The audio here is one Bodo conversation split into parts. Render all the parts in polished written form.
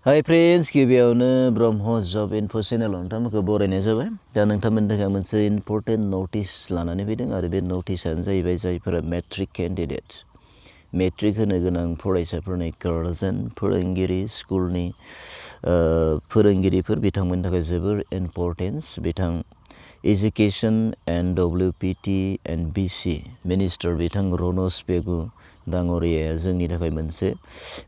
Hi friends, गिबियावनो ब्रह्म जब इनफो चेनेलाव नोंथांमोनखौ बरायनाय जाबाय। दा नोंथांमोननि थाखाय मोनसे इम्पर्टेन्ट नटिस लानानै फैदों आरो बे नटिसआनो जाहैबाय जायफोरा मेट्रिक केन्डिडेट मेट्रिक होनो गोनां फरायसाफोरनि गार्जेन फोरोंगिरि स्कुलनि फोरोंगिरिफोर बिथांमोननि थाखाय जोबोर इम्पर्टेन्स। बिथां एजुकेशन एन्ड डब्लिउपिटि एन्ड बिसि मिनिस्टार बिथां रनस पेगु दाङ'रियाया जोंनि थाखाय मोनसे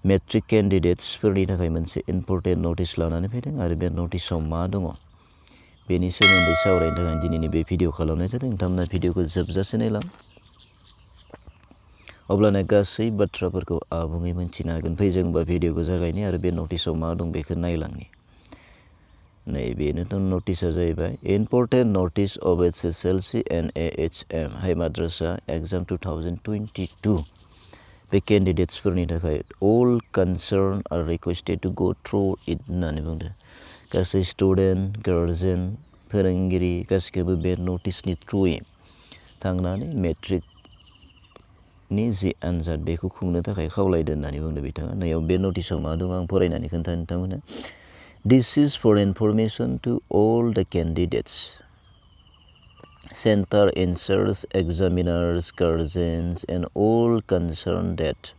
मेट्रिक केन्डिडेट्सफोरनि थाखाय मोनसे इम्पर्टेन्ट नटिस लानानै फैदों आरो बे नटिसआव मा दङ बेनि सोमोन्दै सावरायनो थाखाय दिनैनि बे भिडिअ खालामनाय जादों। नोंथांमोना भिडिअखौ जोबजासे नायलां, अब्लानो गासै बाथ्राफोरखौ आबुङै मोनथिनो हागोन। फै जों बा भिडिअखौ जागायनि आरो बे नटिसआव मा दं बेखौ नायलांनि। नैबेनोथ' नटिसआ जाहैबाय important notice of HSLC and AHM high madrasa exam 2022 बे केन्डिडेट्सफोरनि थाखाय all concerned are requested to go through it होननानै बुंदों। गासै स्टुडेन्ट गार्जेन फोरोंगिरि गासिखौबो बे नटिसनि थ्रुयै थांनानै मेट्रिकनि जि आनजाद बेखौ खुंनो थाखाय खावलायदों होननानै बुंदों बिथाङा। नैयाव बे नटिसआव मा दं आं फरायनानै खोन्थानो नोंथांमोननो। This is for information to all the candidates, center insers, examiners, guardians, and all concerned that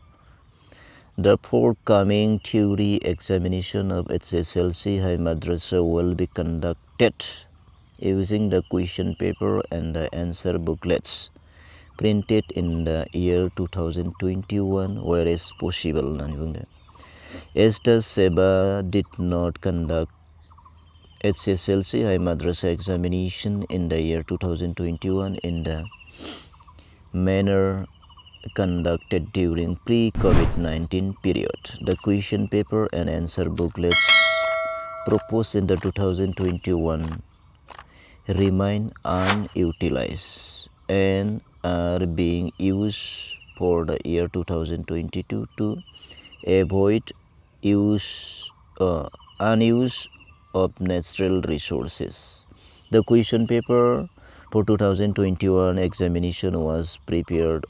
the forthcoming theory examination of HSLC High Madrasa will be conducted using the question paper and the answer booklets printed in the year 2021 whereas possible. As the SEBA did not conduct HSLC High Madrasa examination in the year 2021 in the manner conducted during pre-COVID-19 period, the question paper and answer booklets proposed in the 2021 remain unutilized and are being used for the year 2022 to avoid unuse of natural resources. The question paper for 2021 examination was prepared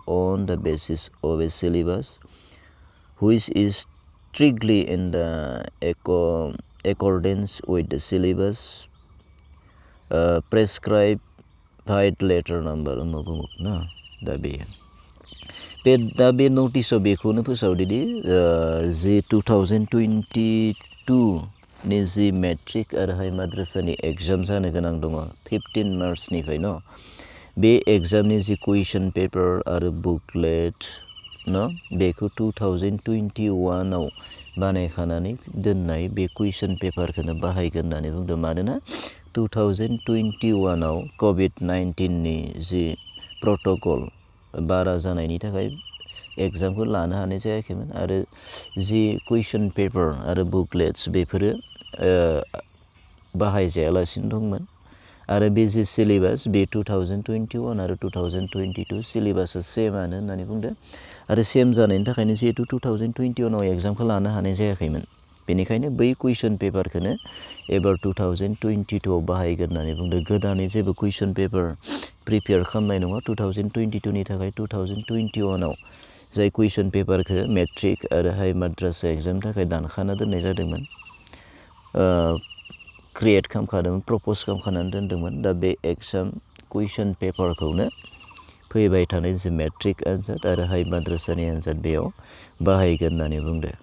on the basis of a syllabus which is strictly in the accordance with the syllabus prescribed by letter number ना दा बे नटिसआव बेखौनो फोसावदोंदि जि 2022 नि जि मेट्रिक आरो हाई माद्रासानि एग्जाम जानो गोनां दङ 15 मार्चनिफ्राय न बे एग्जामनि जि कुइसन पेपर आरो बुकलेट न बेखौ 2021 आव बानायखानानै दोननाय बे कुइसन पेपारखौनो बाहायगोन होननानै बुंदों। मानोना 2021 आव COVID-19 नि जि प्रट'कल बारा जानायनि थाखाय एग्जामखौ लानो हानाय जायाखैमोन आरो जि कुइसन पेपर आरो बुकलेट्स बेफोरो बाहायजायालासिनो दंमोन आरो बे जि सिलेबास बे 2021 आरो 2022 सिलेबासा सेमानो होननानै बुंदों आरो सेम जानायनि थाखायनो जिहेतु 2021 आव एग्जामखौ लानो हानाय जायाखैमोन बेनिखायनो बै कुइसन पेपारखौनो एबार 2022 आव बाहायगोन होननानै बुंदों। गोदानै जेबो कुइसन पेपार प्रिपेयार खालामनाय नङा 2022 नि थाखाय 2021 आव जाय कुइसन पेपारखौ मेट्रिक आरो हाई माद्रासा एग्जामनि थाखाय दानखाना दोननाय जादोंमोन क्रिएट खालामखादोंमोन प्रप'ज खालामखानानै दोनदोंमोन। दा बे एग्जाम कुइसन पेपारखौनो फैबाय थानाय जि मेट्रिक आनजाद आरो हाई माद्रासानि आनजाद बेयाव बाहायगोन होननानै बुंदों।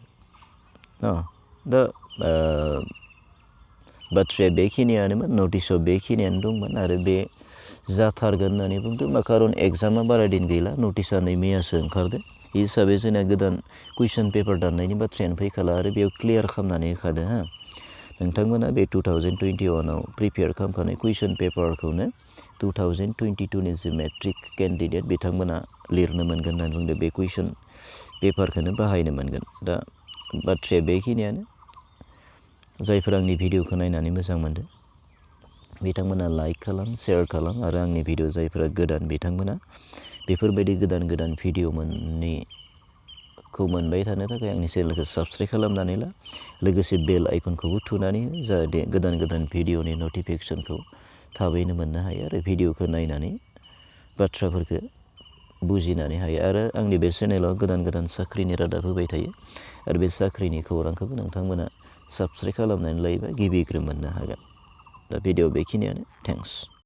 दा बाथ्राया बेखिनियानोमोन नटिसआव बेखिनियानो दंमोन आरो बे जाथारगोन होननानै बुंदों। खारन एग्जामा बारा दिन गैला नटिसआ नै मैयासो ओंखारदों हिसाबै जोंना गोदान कुइसन पेपार दाननायनि बाथ्रायानो फैखाला आरो बेयाव क्लियार खालामनानै होखादों नोंथांमोना बे 2021 आव प्रिपेयार खालामखानाय कुइसन पेपारखौनो 2022 नि जि मेट्रिक केन्डिडेट बिथांमोना लिरनो मोनगोन होननानै बुंदों। बे कुइसन पेपारखौनो बाहायनो मोनगोन। दा बाथ्राया बेखिनियानो। जायफोर आंनि भिडिअखौ नायनानै मोजां मोनदों बिथांमोना लाइक खालाम शेयार खालाम आरो आंनि भिडिअ जायफोरा गोदान बिथांमोना बेफोरबायदि गोदान गोदान भिडिअ मोनबाय थानो थाखाय आंनि चेनेलखौ साबस्क्राइब खालामनानै ला लोगोसे बेल आइकनखौबो थुनानै हो जाहाथे गोदान गोदान भिडिअनि नटिफिकेसनखौ थाबैनो मोननो हायो आरो भिडिअखौ नायनानै बाथ्राफोरखौ बुजिनानै हायो आरो आंनि बे चेनेलाव गोदान गोदान साख्रिनि रादाब होबाय थायो आरो बे साख्रिनि खौरांखौबो नोंथांमोना साबस्क्राइब खालामनानै लायोबा गिबिग्रो मोननो हागोन। दा भिडिअ बेखिनियानो थेंक्स।